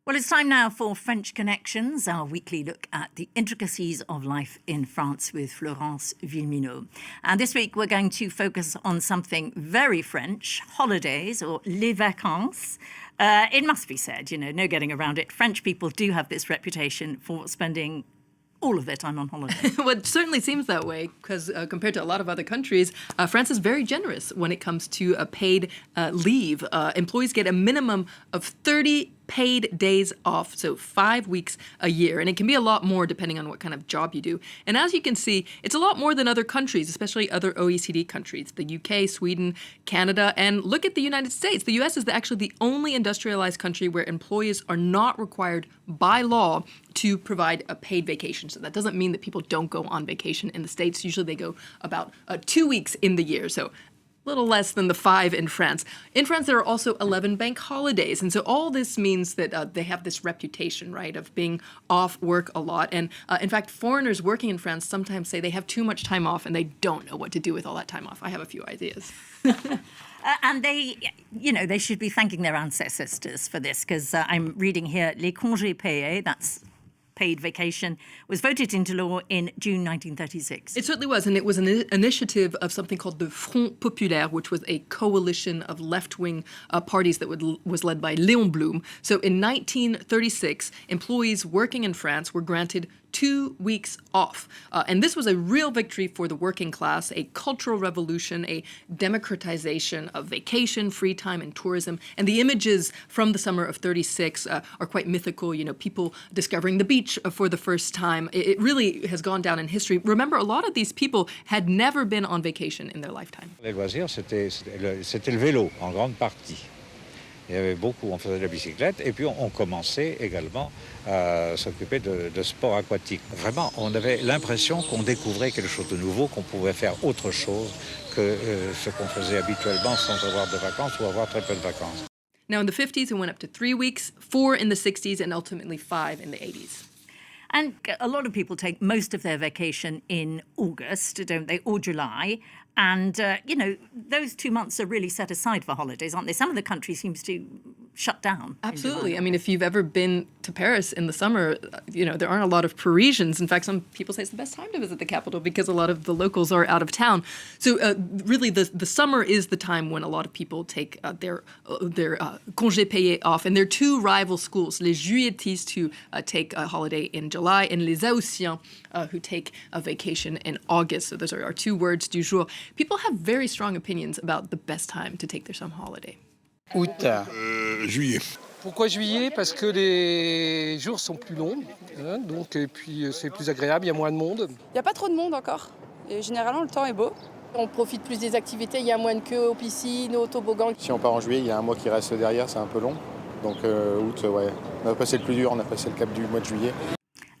Well, it's time now for French Connections, our weekly look at the intricacies of life in France with Florence Villeminot. And this week we're going to focus on something very French, holidays or les vacances. It must be said, no getting around it. French people do have this reputation for spending all of their time on holiday. Well, it certainly seems that way because compared to a lot of other countries, France is very generous when it comes to paid leave. Employees get a minimum of 30 paid days off, so 5 weeks a year. And it can be a lot more depending on what kind of job you do. And as you can see, it's a lot more than other countries, especially other OECD countries, the UK, Sweden, Canada, and look at the United States. The US is actually the only industrialized country where employees are not required by law to provide a paid vacation. So that doesn't mean that people don't go on vacation in the States. Usually they go about 2 weeks in the year. So little less than the 5 in France. In France, there are also 11 bank holidays. And so all this means that they have this reputation, right, of being off work a lot. And in fact, foreigners working in France sometimes say they have too much time off and they don't know what to do with all that time off. I have a few ideas. And they should be thanking their ancestors for this, because I'm reading here, les congés payés, that's paid vacation, was voted into law in June 1936. It certainly was, and it was an initiative of something called the Front Populaire, which was a coalition of left-wing parties that was led by Léon Blum. So in 1936, employees working in France were granted 2 weeks off. And this was a real victory for the working class, a cultural revolution, a democratization of vacation, free time, and tourism. And the images from the summer of 36 are quite mythical, people discovering the beach for the first time. It really has gone down in history. Remember, a lot of these people had never been on vacation in their lifetime. Les loisirs, c'était le vélo, en grande partie. Il y avait beaucoup, on faisait de la bicyclette, et puis on commençait également à s'occuper de sport aquatique. Vraiment, on avait l'impression qu'on découvrait quelque chose de nouveau, qu'on pouvait faire autre chose que ce qu'on faisait habituellement sans avoir de vacances ou avoir très peu de vacances. Now, in the 50s, it went up to 3 weeks, 4 in the 60s, and ultimately 5 in the 80s. And a lot of people take most of their vacation in August, don't they, or July. And, those 2 months are really set aside for holidays, aren't they? Some of the country seems to shut down. Absolutely. I mean, if you've ever been to Paris in the summer, there aren't a lot of Parisians. In fact, some people say it's the best time to visit the capital because a lot of the locals are out of town. So really, the summer is the time when a lot of people take their congés payés off. And there are 2 rival schools, les juilletistes, who take a holiday in July, and les haussiens, who take a vacation in August. So those are our 2 words du jour. People have very strong opinions about the best time to take their summer holiday. Août. Juillet. Pourquoi juillet? Parce que les jours sont plus longs, donc, et puis c'est plus agréable, il y a moins de monde. Il n'y a pas trop de monde encore. Et généralement, le temps est beau. On profite plus des activités, il y a moins de queues aux piscines, aux toboggans. Si on part en juillet, il y a un mois qui reste derrière, c'est un peu long. Donc août, ouais. On a passé le plus dur, on a passé le cap du mois de juillet.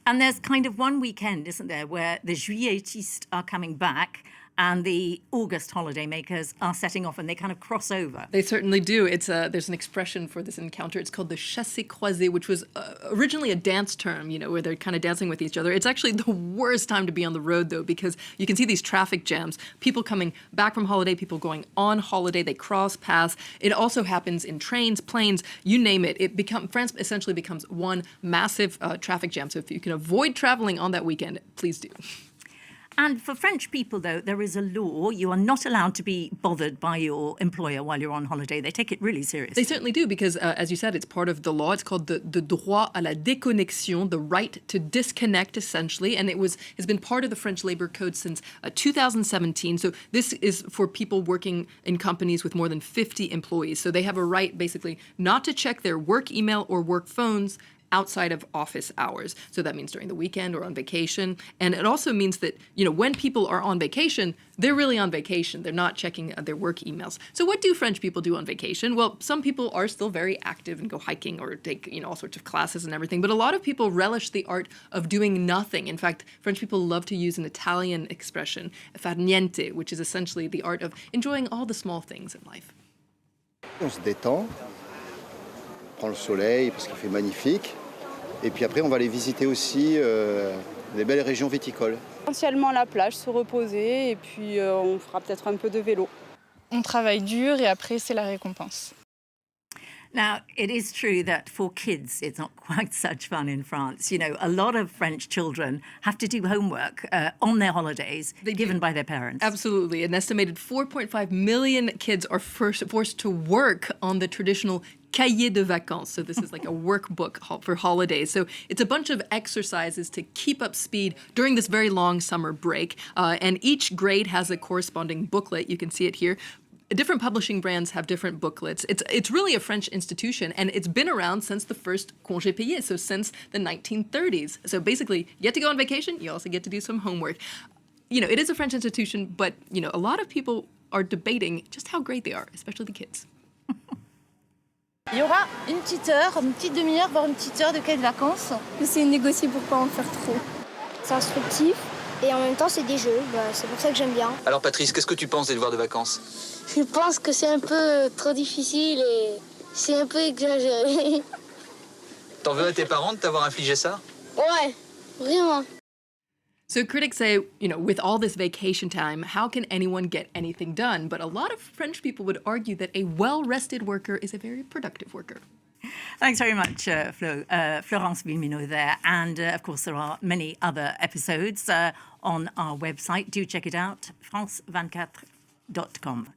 And there's kind of one weekend, isn't there, where the juilletistes are coming back and the August holidaymakers are setting off, and they kind of cross over. They certainly do. There's an expression for this encounter. It's called the chassé-croisé, which was originally a dance term, where they're kind of dancing with each other. It's actually the worst time to be on the road, though, because you can see these traffic jams. People coming back from holiday, people going on holiday, they cross paths. It also happens in trains, planes, you name it. France essentially becomes one massive traffic jam. So if you can avoid traveling on that weekend, please do. And for French people, though, there is a law. You are not allowed to be bothered by your employer while you're on holiday. They take it really seriously. They certainly do because, as you said, it's part of the law. It's called the droit à la déconnexion, the right to disconnect, essentially. And has been part of the French labor code since 2017. So this is for people working in companies with more than 50 employees. So they have a right, basically, not to check their work email or work phones outside of office hours. So that means during the weekend or on vacation. And it also means that, when people are on vacation, they're really on vacation. They're not checking their work emails. So what do French people do on vacation? Well, some people are still very active and go hiking or take, all sorts of classes and everything. But a lot of people relish the art of doing nothing. In fact, French people love to use an Italian expression, far niente, which is essentially the art of enjoying all the small things in life. On se détend, on prend le soleil parce qu'il fait magnifique. Et puis après, on va aller visiter aussi des belles régions viticoles. Essentiellement la plage, se reposer, et puis on fera peut-être un peu de vélo. On travaille dur et après, c'est la récompense. Now, it is true that for kids, it's not quite such fun in France. You know, a lot of French children have to do homework on their holidays given by their parents. Absolutely. An estimated 4.5 million kids are forced to work on the traditional cahiers de vacances. So this is like a workbook for holidays. So it's a bunch of exercises to keep up speed during this very long summer break. And each grade has a corresponding booklet. You can see it here. Different publishing brands have different booklets. It's really a French institution, and it's been around since the first congés payés, so since the 1930s. So basically, you get to go on vacation, you also get to do some homework. You know, it is a French institution, but, you know, a lot of people are debating just how great they are, especially the kids. Il y aura une petite demi-heure, voire une petite heure de cahier de vacances. J'essaie de négocier pour pas en faire trop. C'est instructif et en même temps c'est des jeux, c'est pour ça que j'aime bien. Alors Patrice, qu'est-ce que tu penses des devoirs de vacances? Je pense que c'est un peu trop difficile et c'est un peu exagéré. T'en veux à tes parents de t'avoir infligé ça? Ouais, vraiment. So critics say, you know, with all this vacation time, how can anyone get anything done? But a lot of French people would argue that a well-rested worker is a very productive worker. Thanks very much, Flo. Florence Villeminot there. And, of course, there are many other episodes on our website. Do check it out, france24.com.